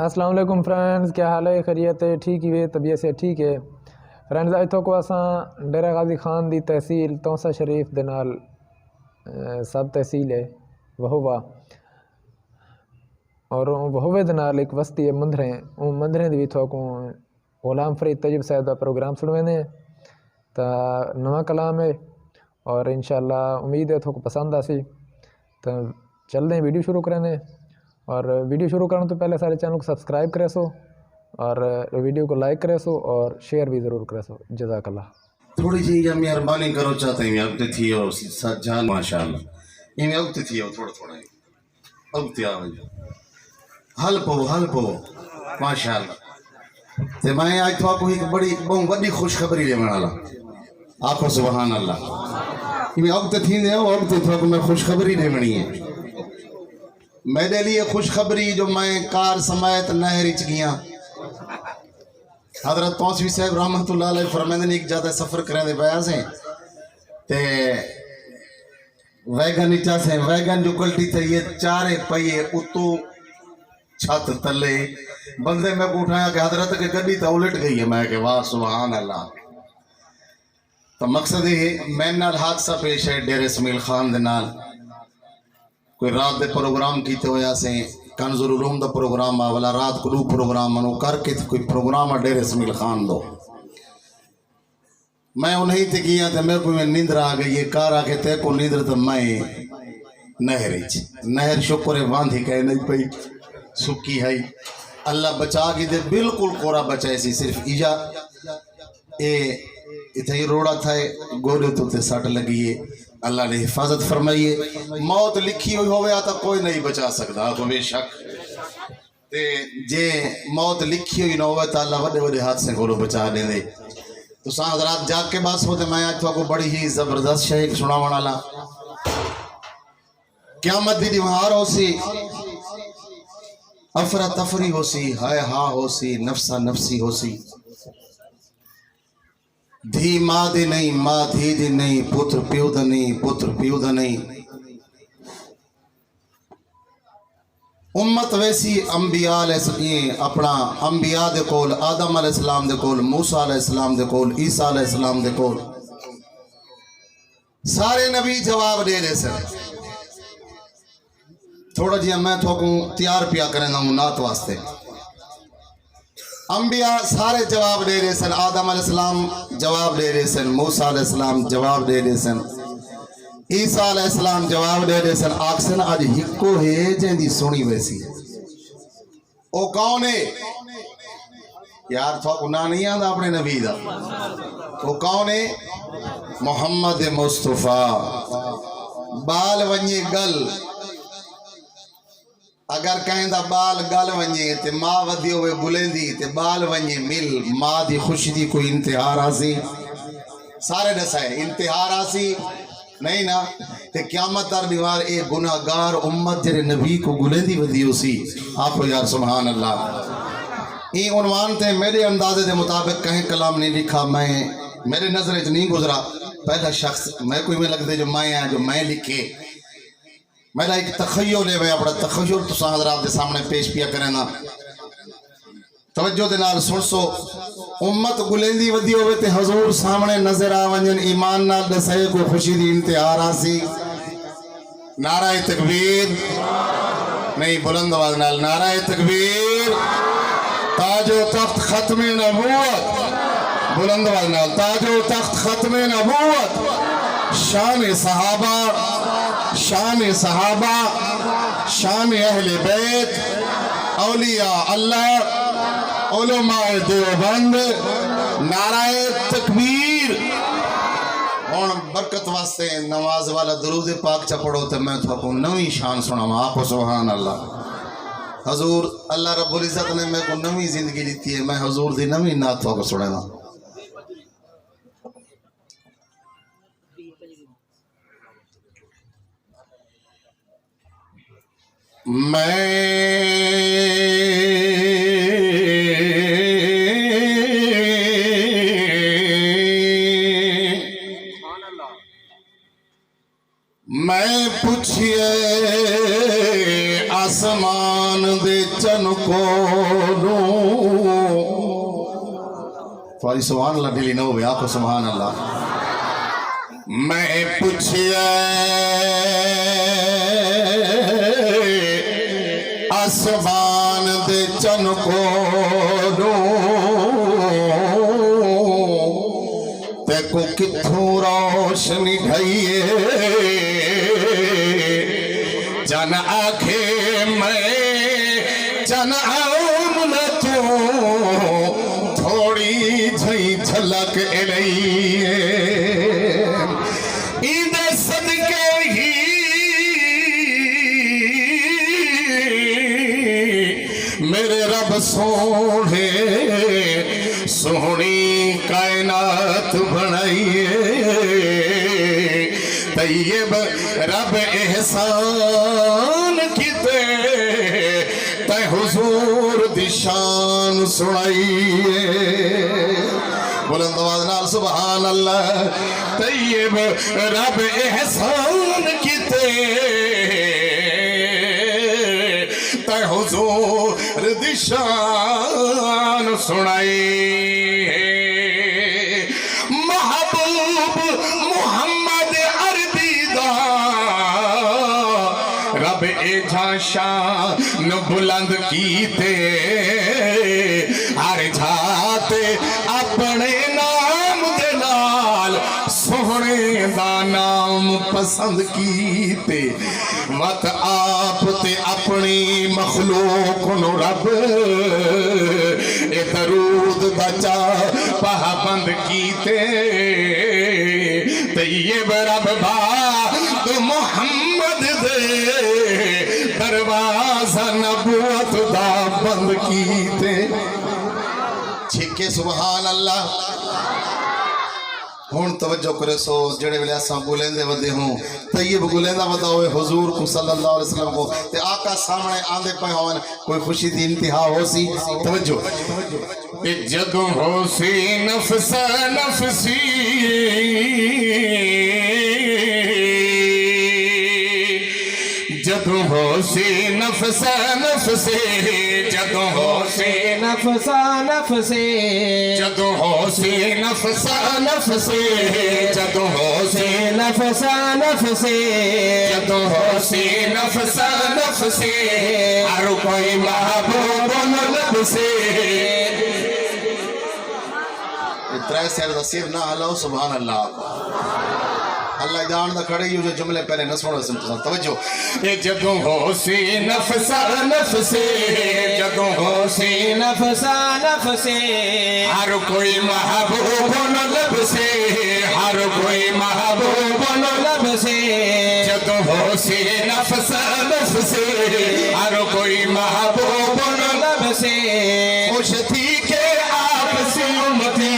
अस्सलाम वालेकुम फ्रेंड्स, क्या हाल है? खैरियत है? ठीक ही है, तबीयत से ठीक है फ्रेंड्स। अज तो को असां डेरा गाजी खान दी तहसील तौसा शरीफ दे नाल सब तहसील है वहोवा और वहोवे दे नाल एक बस्ती है मंदरें। उन मंदरें दी तो को गुलाम फरीद तैयब साहब का प्रोग्राम सुनवेंदे तो नवा कलाम है और इंशाअल्लाह उम्मीद है तो को पसंद आसी। तो चलते हैं वीडियो शुरू करें। और वीडियो शुरू करने तो पहले सारे चैनल को सब्सक्राइब करे सो और वीडियो को लाइक करे सो और शेयर भी ज़रूर करे सो। जज़ाकल्लाह। थोड़ी जी या मेहरबानी करो चाहते हैं अगते थी और जान माशाअल्लाह इनमें अगते थी और थोड़ा थोड़ा अगते आ हल पो माशाअल्लाह। ते मैं आज तो आपको एक बहुत बड़ी खुशखबरी देने वाला। आखो सुभान अल्लाह। इनमें अगते थी ने और अगते थो मैं खुशखबरी देनी है। मेरे लिए खुशखबरी जो मैं कार समायत नहर च गया। हजरत तौसवी साहब रहमतुल्लाह अलैह फरमाते एक ज़्यादा सफ़र करें पाया से ते वैगन इचा से वैगन जो कल्टी थे ये चारे पहिए उतो छत तले बंदे में को उठाया कि हजरत के गड्डी तो उलट गई है। मैं के वाह सुभान अल्लाह। तो मकसद ये मेरे नाल हादसा पेश है डेरे इसमाइल खान दे नाल। कोई रात दे प्रोग्राम कीते होया से कंजुल उलूम दा प्रोग्राम आ वाला रात को प्रोग्राम मनो करके कोई प्रोग्राम डेरे इसमाइल खान दो। मैं उन्हीं ते किया तो मेरे को नींद आ गई। ये कार आके ते को नींद तो मैं नहर शुक्र बांधी कह नहीं पई सुखी है। अल्लाह बचा के दे बिल्कुल कोरा बचाए सी सिर्फ इजा ए इथे रोड़ा था गोले तो ते सट लगी है। अल्लाह ने हिफाजत फरमाइए। मौत लिखी हुई होवे तो कोई नहीं बचा सकता बेशक। ते जे मौत लिखी हुई ना हो तो अल्लाह बड़े बड़े हादसे को बचा दे। तो हजरात जाग के बस होते मैं आज तो बड़ी ही जबरदस्त शेख सुनावन वाला। क़यामत दी दीवार हो सी अफरा तफरी हो सी हाय हा हो सी नफसा नफसी हो सी। धी मां दी नहीं मां धी दी नहीं पुत्र प्यो दा नहीं पुत्र प्यो दा नहीं। उम्मत वैसी अंबिया अपना अंबिया दे कोल आदम अलैहिस्सलाम दे कोल मूसा अलैहिस्सलाम दे कोल ईसा अलैहिस्सलाम दे कोल सारे नबी जवाब दे रहे सर। थोड़ा जिहा मैं थोकू तैयार पिया करना नात वास्ते। अंबिया सारे जवाब दे रहे सन। आदम अलैहिस्सलाम जवाब दे रहे सन, मूसा अलैहिस्सलाम जवाब दे रहे सन, ईसा अलैहिस्सलाम जवाब दे रहे सन। आखसन आज हिको है जेंदी सुनी वैसी ओ कौन है यार? थोड़ा ना नहीं आता अपने नबी दा वो कौन है? मोहम्मद मुस्तफा। बाल वंजे गल अगर कहें बाल गल वंजे ते मां वधी होवे बुलेंदी ते बाल वंजे मिल मां दी खुशी दी कोई इंतहा रासी सारे दसाए इंतहा रासी नहीं ना। ते क़यामत तर दीवार ए गुनाहगार उम्मत जेरे नबी को बुलेंदी वधी होसी। आपको यार सुभान अल्लाह। ये उन्वान थे मेरे अंदाजे के मुताबिक कहीं कलाम नहीं लिखा। मैं मेरे नजर नहीं गुजरा पहला शख्स मैं कोई में लगते जो मैं है जो मैं लिखे। मेरा एक तखय्युल है मैं अपना तखय्युल तो हज़रात के सामने पेश पिया करेना। तवज्जो दे नाल सुन सो। उम्मत गुलेंदी वधी होवे ते हजूर सामने नजर आ वंजन ईमान नाल दसे को खुशी दी इंतहा रासी। नाराए तकबीर नहीं बुलंद आवाज नाल नाराए तकबीर। ताजो तख्त खत्मे नबूवत बुलंद आवाज नाल ताजो तख्त खत्मे नबूवत। शान सहाबा शान अहले बैत औलिया अल्लाह उलमाए देवबंद नाराए तकबीर। हुण बरकत वास्ते नमाज वाला दरूद पाक चा पढ़ो तो मैं थोको नवी शान सुनावा। आपको सुभान अल्लाह। हजूर अल्लाह रब्बुल इज्जत ने मेरे को नवी जिंदगी दी है। मैं हजूर दी नवी नात थोको सुनाना। मैं पूछिए आसमान दे चन को थोड़ी सुभान अल्लाह ढीली न हो आखो सुभान अल्लाह। मैं पूछिए आसमान दे चन को ते को किथों रोशनी ढाइए जन आखे मैं जन आऊं न तू थोड़ी झई झलक रही ईद सदके ही मेरे रब सोहे सोहनी कायनात बनाइए तैयब रब एहसान किते तै हुजूर दी शान सुनाइए बुलंद आवाज नाल सुभान अल्लाह। तैयब रब एहसान किते तै हुजूर दी शान सुनाइए। महबूब मुहम्मद अरबी दा रब एजा शान बुलंद कीते हर जाते अपने नाम दे नाल सोहने दा नाम पसंद कीते मत आप ते अपनी मखलूक नु रब ए दरूद दा चा पाबंद कीते तैयब रब बाद मुहम्मद दे दरवाजा नबूवत दा बंद कीते छिके सुभान अल्लाह। हुण तवज्जो करे सो जेड़े वेले असां बुलेंदे वदे हूं तैयब बुलेंदा वदा होए हुजूर को सल्लल्लाहु अलैहि वसल्लम को ते आका सामने आंदे पे होवन कोई खुशी दी इंतहा होसी तवज्जो ते जदों होसी नफ्स नफ्सी जदों होसी नफ्स नफ्सी जदों होसी नफ्स नफ्से जदों होसी नफ्स नफ्सी जदों होसी नफ्स नफ्से जदों होसी नफ्स नफ्सी हर कोई महबूब लब से त्रै शेर दा सिर ना हलाओ सुभान अल्लाह। अल्लाह जान दा खड़े ही जो जुमले पहले न सुनो तवज्जो ये जदों होसी नफ्स नफ्से जदों होसी नफ्स नफ्से हर कोई महबूब लब से हर कोई महबूब लब से जदों होसी नफ्स नफ्से हर कोई महबूब लब से खुश थी के आपसी उम्मती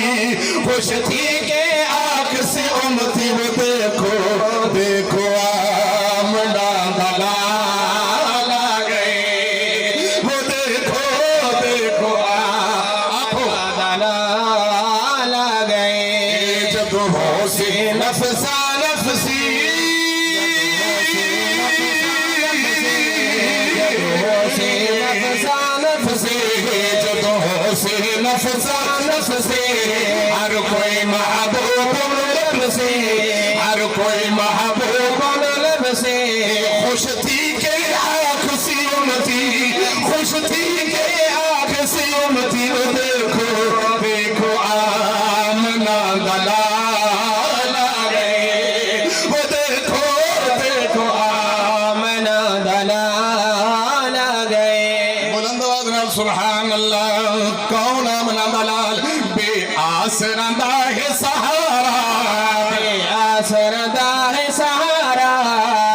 खुश थी के आपसी उम्मती वो देखो देखो आमना दलाल आ गए वो देखो देखो आमना दलाल आ गए जदों होसी नफ्स नफ्सी जदों होसी नफ्स नफ्सी हर कोई महबूब लब से हर कोई महबूब लब से खुश थी के आखसी उम्मती खुश थी के आखसी उम्मती वो देखो देखो आमना दलाल आ गए वो देखो देखो आमना दलाल आ गए बुलंद आवाज नाल सुभान अल्लाह। कौन आमना दलाल बे आसरा दा है सहारा आसरा दा है सहारा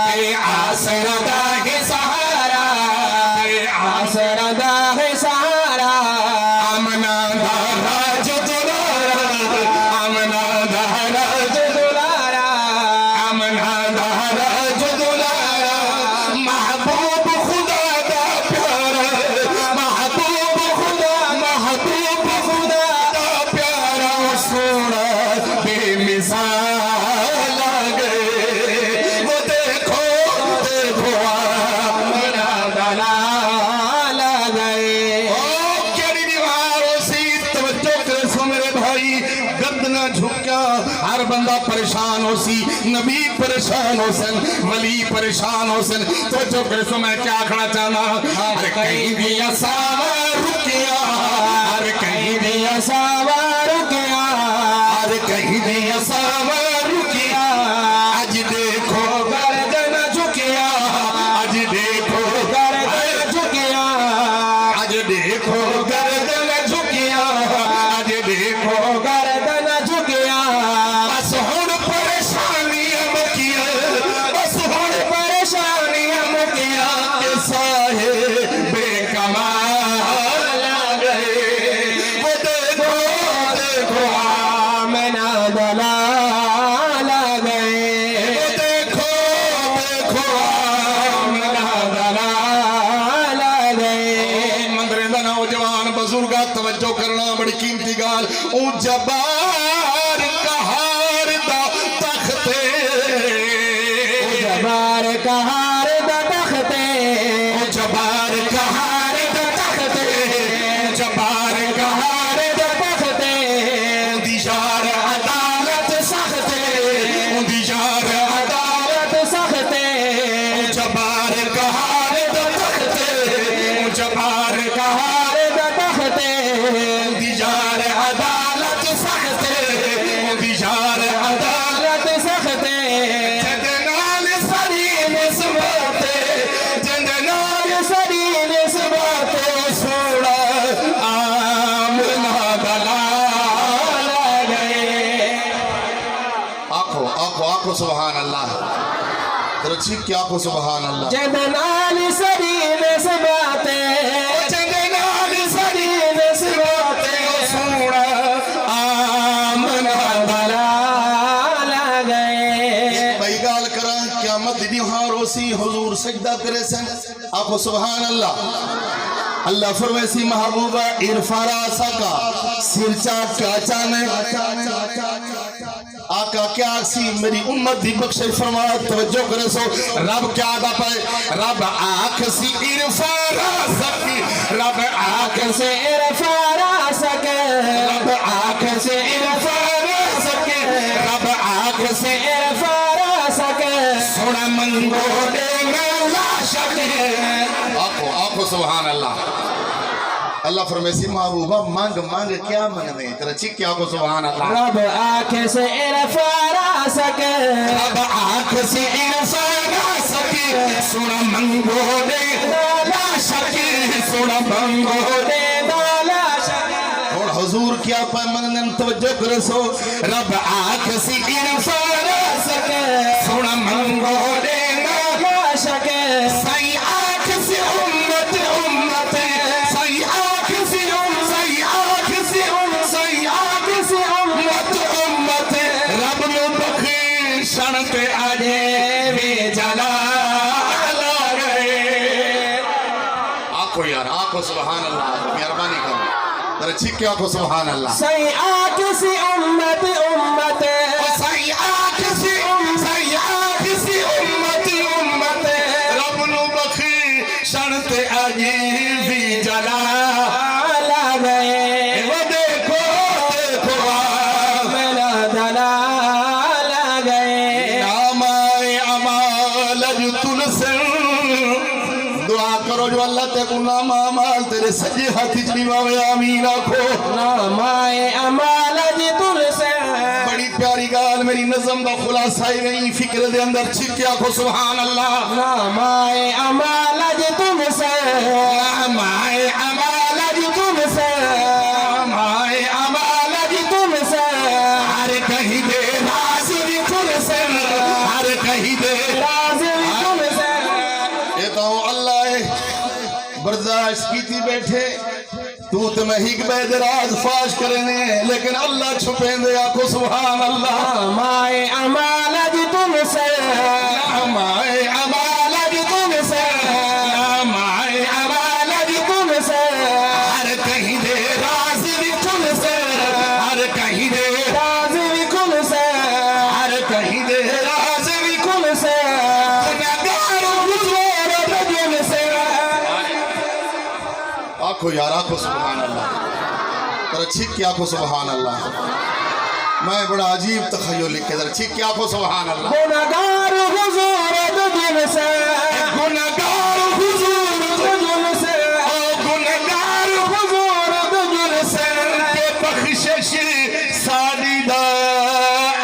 बे आसरा दा है सहारा बे आसरा दा है सहारा आमना दा राज दुलारा आमना दा राज दुलारा आमना दा राज दुलारा महबूब खुदा दा प्यारा महबूब खुदा दा प्यारा सोना बेमिसाल आ गए वो देखो देखो आमना दलाल आ गए बंदा परेशान हो सी, नबी परेशान हो सन, वली परेशान हो सन। तो जो कैसो मैं क्या आखना चाहना, अरे कहीं भी असावा रुकिया, अरे कहीं भी असावा रुकिया, अरे कहीं भी असावा रुकिया। आज देखो गर्दन झुकिया, आज देखो गर्दन झुकिया, आज देखो गर्दन झुकिया, आज देखो गर्दन झुकिया। बस हुण परेशानियां मुकिया, बस हुण परेशानियां मुकिया, के साहे बेकमाल आ गए। वो देखो देखो आमना दलाल आ गए। वो देखो देखो आमना दलाल आ गए। मंदरे दा नौजवान बुजुर्गा तवज्जो करना बड़ी कीमती गाल। ऊ जबार कहार दा तख्ते, जबार कहार दा तख्ते, ऊ जबार कहार दा तख्ते, जबार कहार दा तख्ते। उदी यार अदालत सख्ते, उदी यार अदालत सख्ते। जबार कहार दा तख्ते, जबार कहार दा तख्ते। उदी यार अदालत सख्ते, उदी यार अदालत सख्ते। जंदनाल सरीन सबते, जंदनाल सरीन सबते। सोड़ा आमना दलाल आ गए। आखो आखो आखो सुभान अल्लाह। तो चीख के आखो सुभान अल्लाह। जदनाल सरीन सबाते, जंदनाल सरीन सबते। सोड़ा आमना दलाल आ गए। भाई गाल करा क़यामत दी हां रोसी हुजूर सजदा करे सन। आखो सुभान अल्लाह। अल्लाह फरमासी महबूबा इरफारा सका सिर चाट का अचानक आका क्या सी मेरी उम्मत दी बख्शिश फरमा। तवज्जो करे सो रब क्या दा पाए, रब आंख सी इरफारा सकी, रब आंख से इरफारा सके, रब आंख से इरफारा सके, रब आंख से इरफारा सके। सोना मंगो दे ला सके। आखो आखो सुभान अल्लाह। अल्लाह फरमासी महबूबा मांग मांग क्या मंगने, तेरा चिक क्या को सुभान अल्लाह। रब आंख से इरफारा सके, रब आंख से इरफारा सके। सोना मंगो दे ला सके, सोना मंगो दे दाला सके। और हुजूर क्या पाए मंगन तवज्जो करे सो रब आंख से इरफारा सके। सोना मंगो दे दाला सके। सही आंख से उम्मत उम्मत, सही आंख से सही आंख से सही आंख से उम्मत उम्मत। रब नु बख्शण ते आजे वे जलाल आ गए। आखो यार आखो सुभान अल्लाह। मेहरबानी करो जरा चीख के आखो सुभान अल्लाह। सही आंख से उम्मत उम्मत, सही आंख से सही आंख से उम्मत उम्मत। रब नु बख्शण ते आजे वे जलाल आ गए। वो देखो देखो मेरा दलाल आ गए। नामाए अमाल तुलसे। दुआ करो जो अल्लाह ते को नामा अमाल तेरे सजे हाथ च निभावे। आमीन आखो। नामाए अमाल जी तुलसे। बड़ी प्यारी गाल मेरी नज़म दा खुलासा ही गई फिक्र दे अंदर छिके आखो सुभान अल्लाह। नामाए अमाल जी तुमसे, नामाए अमाल तुमसे, नामाए अमाल तुमसे। हर कहीं दे राज भी तुमसे, हर कहीं दे राज भी तुमसे। ये तो अल्लाह बर्दाश्त की थी बैठे तू तो मैं हिक बेदराज फाश करने, लेकिन अल्लाह छुपे दे आखो सुभान अल्लाह। नामाए अमाल जी तुमसे, नामाए अमाल तुमसे, नामाए अमाल तुमसे। हर कहीं दे राज भी तुमसे, हर कहीं दे राज भी तुमसे, हर कहीं दे राज भी तुमसे। आखो यार आखो सुभान अल्लाह। पर ठीक क्या आखो सुभान अल्लाह। मैं बड़ा अजीब तखय्युल लिखे दर ठीक क्या को सुभान अल्लाह गुनहगार हुजूर तुझ से, गुनहगार हुजूर तुझ से, गुनहगार हुजूर तुझ से के बख्शिश साडी दा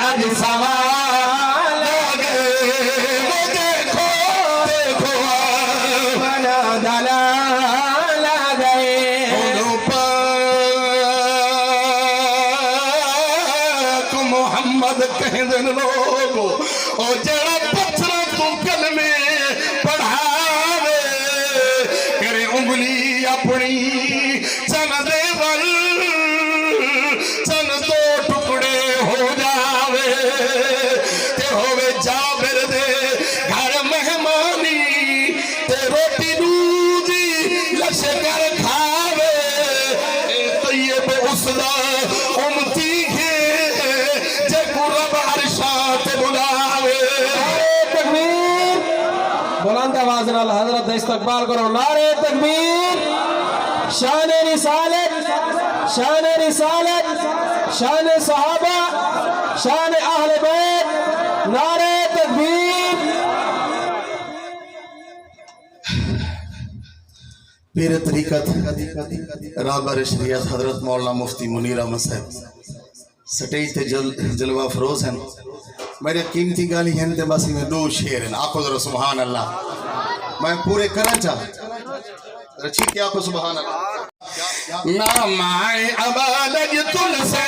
अज सवाल लगे वो देखो देखो मना दलाल आ गए। मोहम्मद कहते लोगो और जरा पत्थर तू कलमे पढ़ावे करे उंगली अपनी चन दे वल चन दो टुकड़े हो जावे ते होवे जाबिर दे घर मेहमानी ते रोटी दूधी लश्कर खावे तैयब उसदा उम्मती बुलंद आवाज नाल हजरत इस्तकबाल करो। नारे तकबीर, शान रिसालत, शान रिसालत, शान सहाबा, शान अहले बैत, नारे तकबीर। पीर तरीकत राहबर शरीयत हजरत मौलाना मुफ्ती मुनीर अहमद साहब स्टेज ते जलवा फरोज हैं। मेरे कीमती गाली हैं ते बस में दो शेर हैं। आखो जरा सुभान अल्लाह। मैं पूरे करना चाह रची क्या को सुभान अल्लाह। ना माए अबालज तुल से,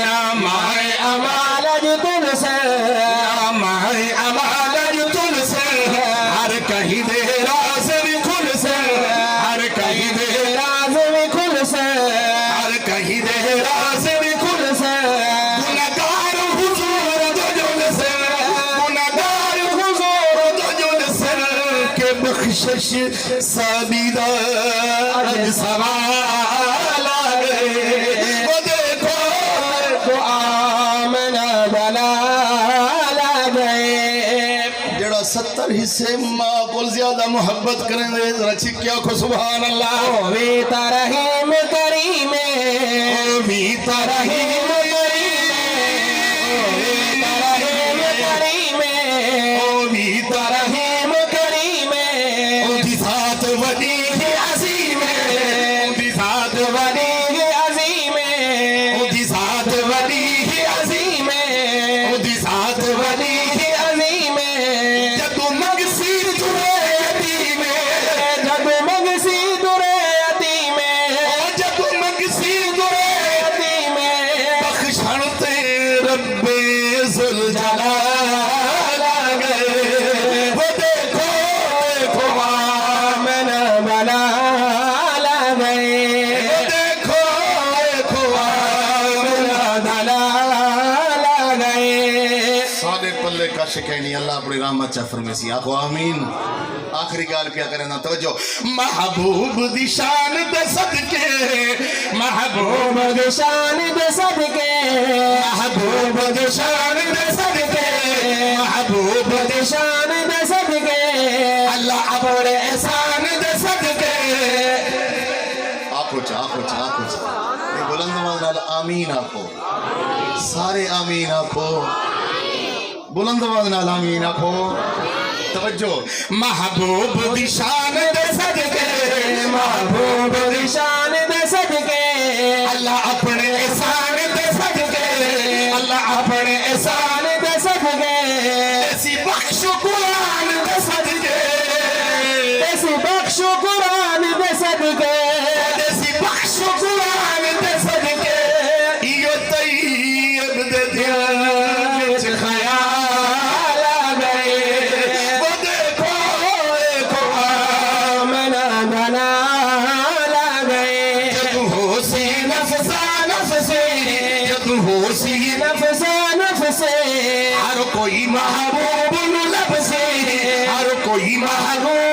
ना माए अबालज तुल से, ना माए अबालज तुल से हर कहीं दे राज भी खुल से, हर कहीं दे राज में खुल से, हर कहीं दे राज भी खुल से गुनहगार हुजूर दुजुल से, गुनहगार हुजूर दुजुल से के बख्शिश साबीदा अज सवाल आ गए वो देखो तो आमना दलाल आ गए। जड़ा 70 हिस्से मां को ज्यादा मोहब्बत करेंगे जरा चिक्या को सुभान अल्लाह। वे तरहीम करीम, भी तरहीम करीम, ओ भी तरहीम करीम, ओदी साथ वडी अजीम ओदी साथ वडी अजीम, ओदी साथ वडी अजीम, ओदी साथ वडी अजीम। जदू मगसीर जुड़े यतीम जगमग सी दुरे यतीम, जदू मगसीर जुड़े यतीम, बख्शण ते रब्बे जुल जलाल आ गए वो देखो देखो आमना दलाल आ गए। वो देखो देखो आमना दलाल आ गए। सादे पल्ले का शिकैनी अल्लाह अपनी रहमत चा फरमेसी आखो आमीन। आखिरी गाल क्या करें ना तवज्जो। महबूब दी शान दे सदके, महबूब महबूब शान दे सदके, महबूब दी शान दे सदके, महबूब दी शान दे सदके, अल्लाह अपने एहसान दे सदके। आखो चा आखो चा आखो चा ये बुलंद आवाज नाल आमीन आखो सारे आमीन आखो बुलंद आवाज नाल आमीन आखो। तवज्जो महबूब दी शान दे सदके, महबूब दी शान दे सदके, अल्लाह अपने एहसान दे सदके, अल्लाह अपने एहसान दे सदके, ऐसी बख्शो कुरान दे सदके, ऐसी बख्शो कुरान दे सदके, ऐसी बख्शो कुरान दे सदके। यो तैयब दे दिल विच ख्याल आ गए वो देखो देखो आमना दलाल आ गए। जब होसी नफसा नफसे, जब होसी नफसे नफसे, हर कोई महबूब नु लब से, हर कोई महबूब